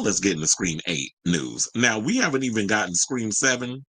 let's get into Scream 8 news. Now, we haven't even gotten Scream 7.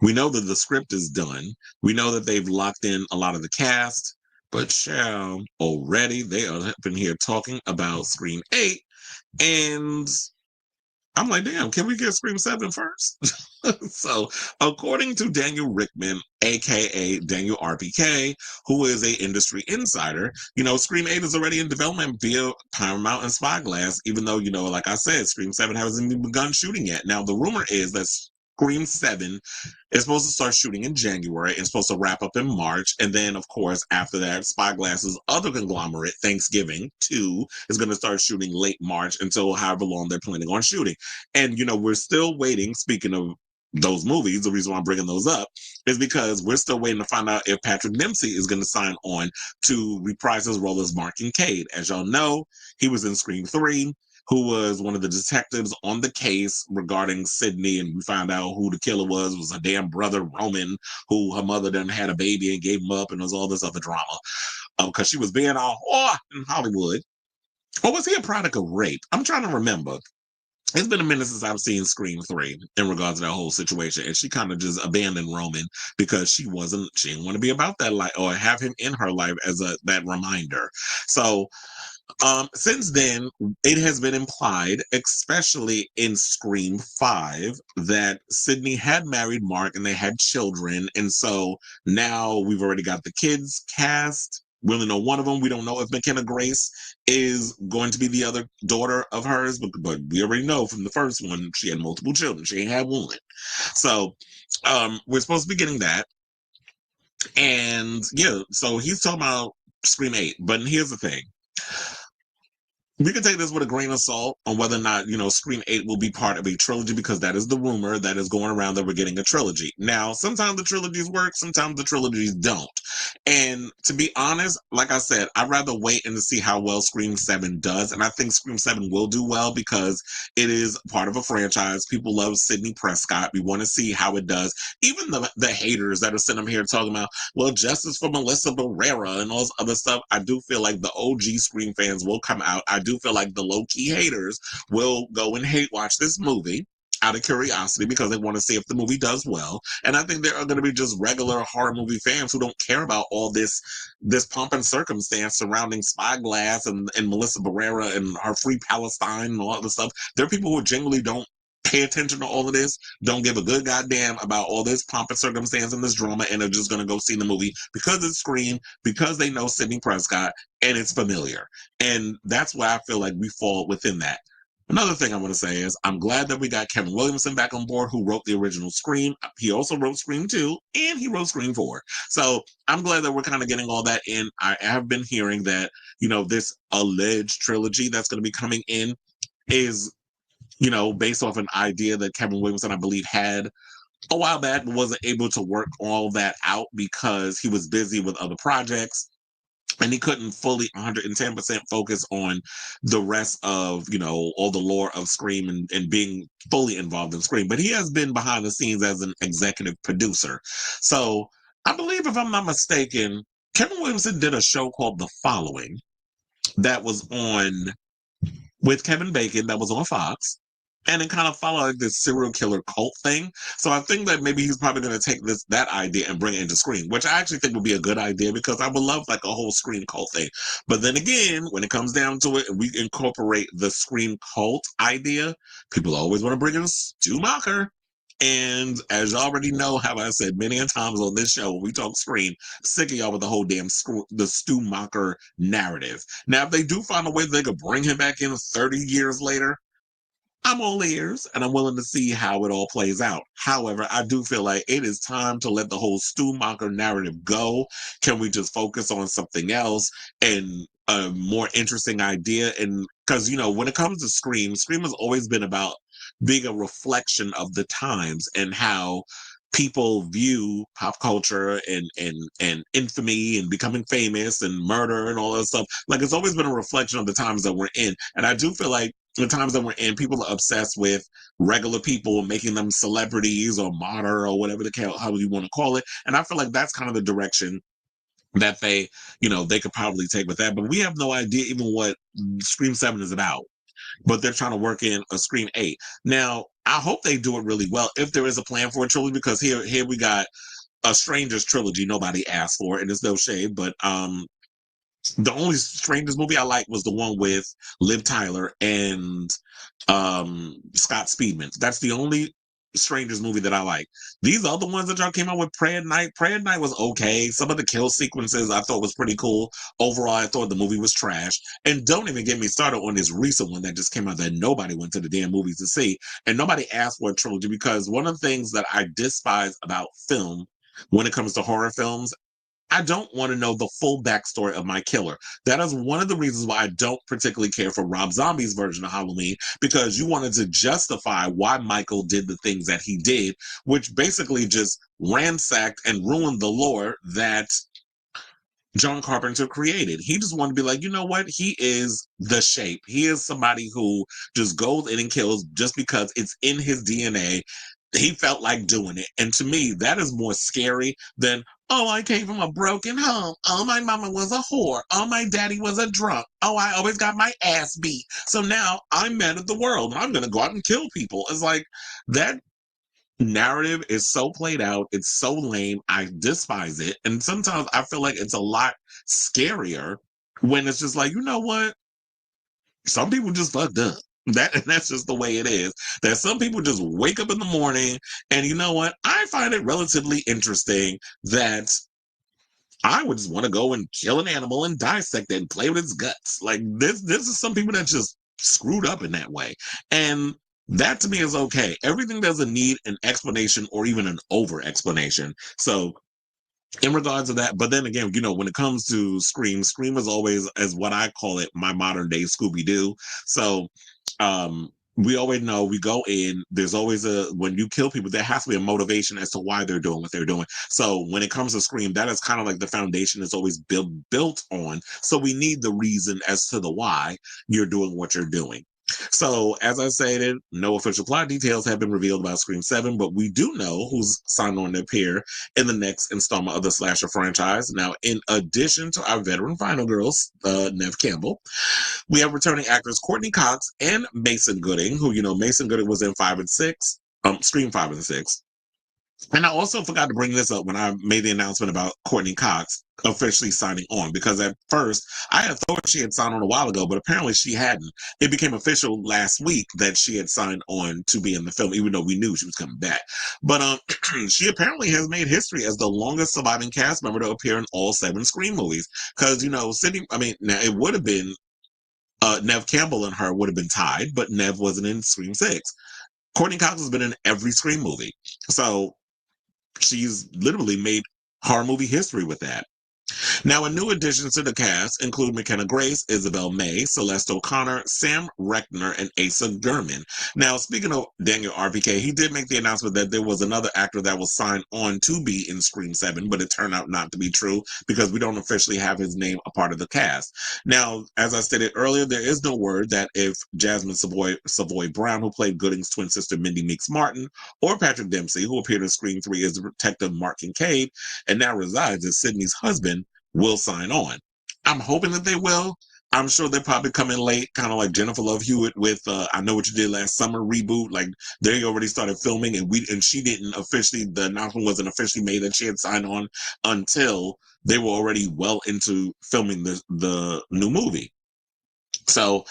We know that the script is done. We know that they've locked in a lot of the cast, but child, already they are up in here talking about Scream 8. And I'm like, damn, can we get Scream 7 first? So, according to Daniel Rickman, aka Daniel RPK, who is a industry insider, Scream 8 is already in development via Paramount and Spyglass, even though, like I said, Scream 7 hasn't even begun shooting yet. Now, the rumor is that Scream 7 is supposed to start shooting in January and supposed to wrap up in March. And then, of course, after that, Spyglass's other conglomerate, Thanksgiving 2, is going to start shooting late March until however long they're planning on shooting. And, we're still waiting, speaking of those movies, the reason why I'm bringing those up is because we're still waiting to find out if Patrick Dempsey is going to sign on to reprise his role as Mark Kincaid. As y'all know, he was in Scream 3, who was one of the detectives on the case regarding Sydney, and we found out who the killer was a damn brother, Roman, who her mother then had a baby and gave him up, and there was all this other drama because she was being all in Hollywood. Or was he a product of rape? I'm trying to remember. It's been a minute since I've seen Scream 3 in regards to that whole situation. And she kind of just abandoned Roman because she didn't want to be about that life or have him in her life as that reminder. So since then, it has been implied, especially in Scream 5, that Sydney had married Mark and they had children. And so now we've already got the kids cast. We only know one of them. We don't know if McKenna Grace is going to be the other daughter of hers, but we already know from the first one she had multiple children. She ain't had one. So we're supposed to be getting that. And yeah, so he's talking about Scream 8. But here's the thing. We can take this with a grain of salt on whether or not, Scream 8 will be part of a trilogy, because that is the rumor that is going around that we're getting a trilogy. Now, sometimes the trilogies work, sometimes the trilogies don't. And to be honest, like I said, I'd rather wait and see how well Scream 7 does. And I think Scream 7 will do well because it is part of a franchise. People love Sidney Prescott. We want to see how it does. Even the haters that are sitting here talking about, well, justice for Melissa Barrera and all this other stuff, I do feel like the OG Scream fans will come out. I do feel like the low-key haters will go and hate watch this movie out of curiosity because they want to see if the movie does well. And I think there are going to be just regular horror movie fans who don't care about all this pomp and circumstance surrounding Spyglass and Melissa Barrera and her Free Palestine and all that stuff. There are people who genuinely don't pay attention to all of this, don't give a good goddamn about all this pomp and circumstance and this drama, and are just going to go see the movie because it's Scream, because they know Sidney Prescott, and it's familiar. And that's why I feel like we fall within that. Another thing I want to say is I'm glad that we got Kevin Williamson back on board, who wrote the original Scream. He also wrote Scream 2, and he wrote Scream 4. So I'm glad that we're kind of getting all that in. I have been hearing that, this alleged trilogy that's going to be coming in is based off an idea that Kevin Williamson, I believe, had a while back, but wasn't able to work all that out because he was busy with other projects. And he couldn't fully 110% focus on the rest of, all the lore of Scream and being fully involved in Scream. But he has been behind the scenes as an executive producer. So I believe, if I'm not mistaken, Kevin Williamson did a show called The Following that was on with Kevin Bacon, that was on Fox. And it kind of followed like this serial killer cult thing. So I think that maybe he's probably going to take that idea and bring it into Scream, which I actually think would be a good idea because I would love like a whole Scream cult thing. But then again, when it comes down to it, and we incorporate the Scream cult idea, people always want to bring in Stu Macher. And as you already know, have I said many a times on this show when we talk Scream, sick of y'all with the whole damn the Stu Macher narrative. Now, if they do find a way that they could bring him back in 30 years later, I'm all ears and I'm willing to see how it all plays out. However, I do feel like it is time to let the whole Stu Macher narrative go. Can we just focus on something else and a more interesting idea? And because, when it comes to Scream has always been about being a reflection of the times and how people view pop culture and infamy and becoming famous and murder and all that stuff. Like, it's always been a reflection of the times that we're in. And I do feel like the times that we're in, people are obsessed with regular people, making them celebrities or martyr or whatever how you want to call it. And I feel like that's kind of the direction that they could probably take with that. But we have no idea even what Scream 7 is about. but they're trying to work in a Scream 8. Now, I hope they do it really well if there is a plan for a trilogy, because here we got a Strangers trilogy nobody asked for, and it's no shade, but the only Strangers movie I liked was the one with Liv Tyler and Scott Speedman. That's the only Strangers movie that I like. These other ones that y'all came out with, Prayer at Night was okay. Some of the kill sequences I thought was pretty cool. Overall, I thought the movie was trash. And don't even get me started on this recent one that just came out that nobody went to the damn movies to see. And nobody asked for a trilogy, because one of the things that I despise about film when it comes to horror films, I don't want to know the full backstory of my killer. That is one of the reasons why I don't particularly care for Rob Zombie's version of Halloween, because you wanted to justify why Michael did the things that he did, which basically just ransacked and ruined the lore that John Carpenter created. He just wanted to be like, you know what? He is the Shape. He is somebody who just goes in and kills just because it's in his DNA. He felt like doing it. And to me, that is more scary than, oh, I came from a broken home. Oh, my mama was a whore. Oh, my daddy was a drunk. Oh, I always got my ass beat. So now I'm mad at the world and I'm going to go out and kill people. It's like that narrative is so played out. It's so lame. I despise it. And sometimes I feel like it's a lot scarier when it's just like, you know what? Some people just fucked up. That's just the way it is. That some people just wake up in the morning, and you know what? I find it relatively interesting that I would just want to go and kill an animal and dissect it and play with its guts. Like this is some people that just screwed up in that way. And that to me is okay. Everything doesn't need an explanation or even an over explanation. So in regards to that, but then again, when it comes to Scream is always, as what I call it, my modern day Scooby-Doo. So we always know, we go in, there's always when you kill people, there has to be a motivation as to why they're doing what they're doing. So when it comes to Scream, that is kind of like the foundation is always built on. So we need the reason as to the why you're doing what you're doing. So, as I stated, no official plot details have been revealed about Scream 7, but we do know who's signed on to appear in the next installment of the slasher franchise. Now, in addition to our veteran final girls, Neve Campbell, we have returning actors Courtney Cox and Mason Gooding, who, Mason Gooding was in 5 and 6, Scream 5 and 6. And I also forgot to bring this up when I made the announcement about Courtney Cox officially signing on, because at first I had thought she had signed on a while ago, but apparently she hadn't. It became official last week that she had signed on to be in the film, even though we knew she was coming back. But she apparently has made history as the longest surviving cast member to appear in all 7 Scream movies. Because, Sydney, now it would have been Neve Campbell and her would have been tied, but Neve wasn't in Scream 6. Courtney Cox has been in every Scream movie. So she's literally made horror movie history with that. Now, a new additions to the cast include McKenna Grace, Isabel May, Celeste O'Connor, Sam Reckner, and Asa Gurman. Now, speaking of Daniel RPK, he did make the announcement that there was another actor that was signed on to be in Scream 7, but it turned out not to be true because we don't officially have his name a part of the cast. Now, as I stated earlier, there is no word that if Jasmine Savoy Brown, who played Gooding's twin sister Mindy Meeks Martin, or Patrick Dempsey, who appeared in Scream 3 as Detective Mark Kincaid and now resides as Sydney's husband, will sign on. I'm hoping that they will. I'm sure they'll probably come in late, kind of like Jennifer Love Hewitt with I Know What You Did Last Summer reboot. Like they already started filming, and she didn't officially, the announcement wasn't officially made that she had signed on until they were already well into filming the new movie. So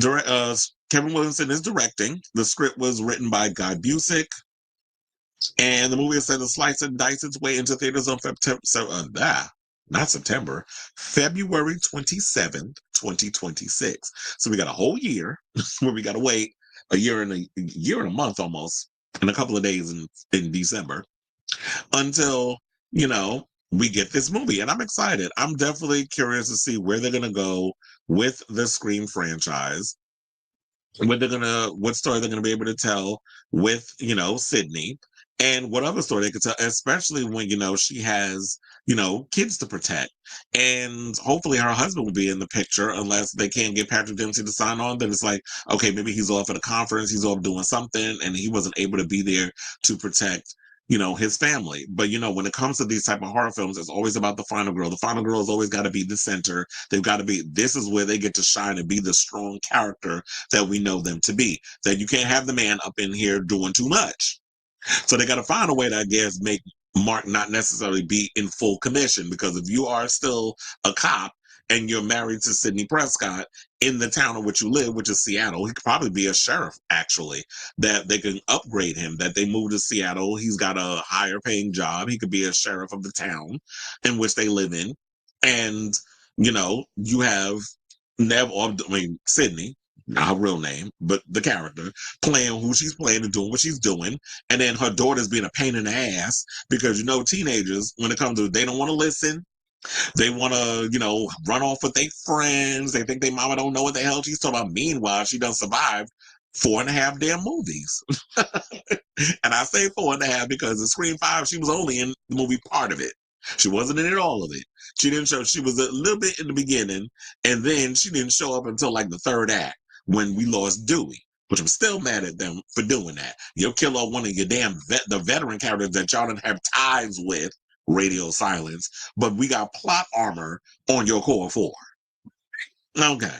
Kevin Williamson is directing. The script was written by Guy Busick. And the movie is set to slice and dice its way into theaters on February 27th, 2026. So we got a whole year where we got to wait a year and a month almost, and a couple of days in December until, we get this movie. And I'm excited. I'm definitely curious to see where they're going to go with the Scream franchise. What story they're gonna be able to tell with, Sydney, and what other story they could tell, especially when, she has, kids to protect. And hopefully her husband will be in the picture, unless they can't get Patrick Dempsey to sign on. Then it's like, okay, maybe he's off at a conference, he's off doing something, and he wasn't able to be there to protect, his family. But when it comes to these type of horror films, it's always about the final girl. The final girl has always got to be the center. They've got to be, this is where they get to shine and be the strong character that we know them to be. That you can't have the man up in here doing too much. So they got to find a way to, I guess, make Mark not necessarily be in full commission, because if you are still a cop and you're married to Sidney Prescott in the town in which you live, which is Seattle, he could probably be a sheriff, actually, that they can upgrade him, that they move to Seattle. He's got a higher paying job. He could be a sheriff of the town in which they live in. And, you have Sydney, not her real name, but the character, playing who she's playing and doing what she's doing. And then her daughter's being a pain in the ass because, teenagers, when it comes to, they don't want to listen. They want to, run off with their friends. They think their mama don't know what the hell she's talking about. Meanwhile, she done survived 4.5 damn movies. And I say 4.5 because in Scream 5, she was only in the movie part of it. She wasn't in it all of it. She didn't show, she was a little bit in the beginning, and then she didn't show up until like the third act when we lost Dewey, which I'm still mad at them for doing that. You'll kill off one of your damn the veteran characters that y'all didn't have ties with, radio silence, but we got plot armor on your core 4. Okay.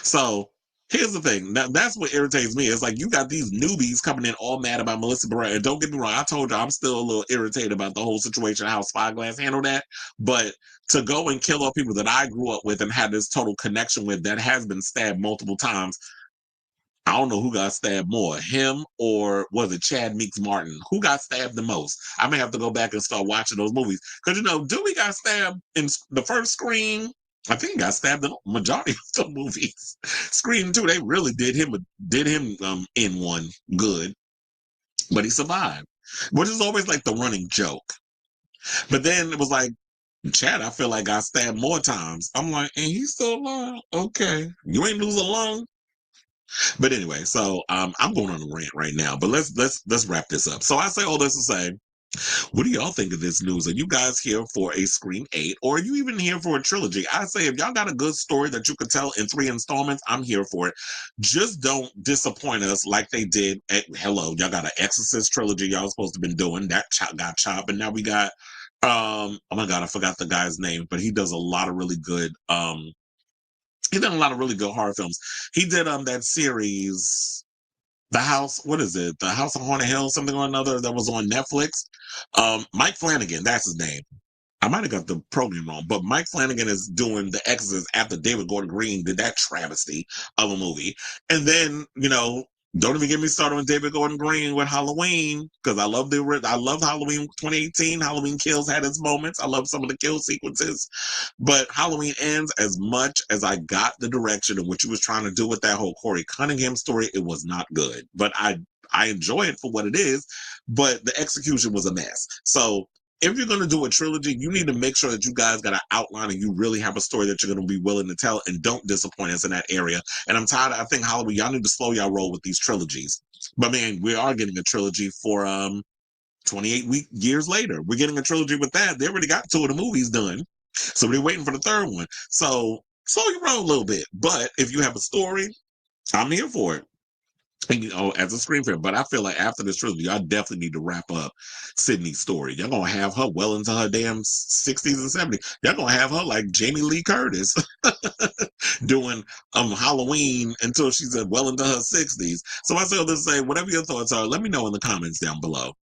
So here's the thing. Now, that's what irritates me. It's like you got these newbies coming in all mad about Melissa Baratheon. And don't get me wrong, I told you I'm still a little irritated about the whole situation, how Spyglass handled that. But to go and kill off people that I grew up with and had this total connection with that has been stabbed multiple times. I don't know who got stabbed more, him or was it Chad Meeks Martin? Who got stabbed the most? I may have to go back and start watching those movies. Because, Dewey got stabbed in the first Scream. I think he got stabbed in the majority of the movies. Scream 2, they really did him in one good. But he survived, which is always like the running joke. But then it was like, Chad, I feel like got stabbed more times. I'm like, and he's still alive? Okay. You ain't lose a lung? But anyway, so I'm going on a rant right now, but let's wrap this up. So I say all this to say, what do y'all think of this news? Are you guys here for a Scream 8, or are you even here for a trilogy? I say if y'all got a good story that you could tell in 3 installments, I'm here for it. Just don't disappoint us like they did at Hello. Y'all got an Exorcist trilogy y'all supposed to been doing. That got chopped, and now we got oh my god, I forgot the guy's name, but he does a lot of really good he's done a lot of really good horror films. He did that series, The House, what is it? The House on Haunted Hill, something or another, that was on Netflix. Mike Flanagan, that's his name. I might have got the program wrong, but Mike Flanagan is doing The Exorcist after David Gordon Green did that travesty of a movie. And then, don't even get me started on David Gordon Green with Halloween, because I love Halloween 2018. Halloween Kills had its moments. I love some of the kill sequences. But Halloween Ends, as much as I got the direction of what you was trying to do with that whole Corey Cunningham story, it was not good. But I enjoy it for what it is, but the execution was a mess. So if you're going to do a trilogy, you need to make sure that you guys got an outline and you really have a story that you're going to be willing to tell, and don't disappoint us in that area. And I'm tired. I think Halloween, y'all need to slow y'all roll with these trilogies. But man, we are getting a trilogy for 28 years later. We're getting a trilogy with that. They already got 2 of the movies done, so we're waiting for the 3rd one. So slow your roll a little bit. But if you have a story, I'm here for it. And, as a Scream fan, but I feel like after this trilogy, y'all definitely need to wrap up Sydney's story. Y'all gonna have her well into her damn 60s and 70s. Y'all gonna have her like Jamie Lee Curtis doing Halloween until she's well into her 60s. So I say all this to say, whatever your thoughts are, let me know in the comments down below.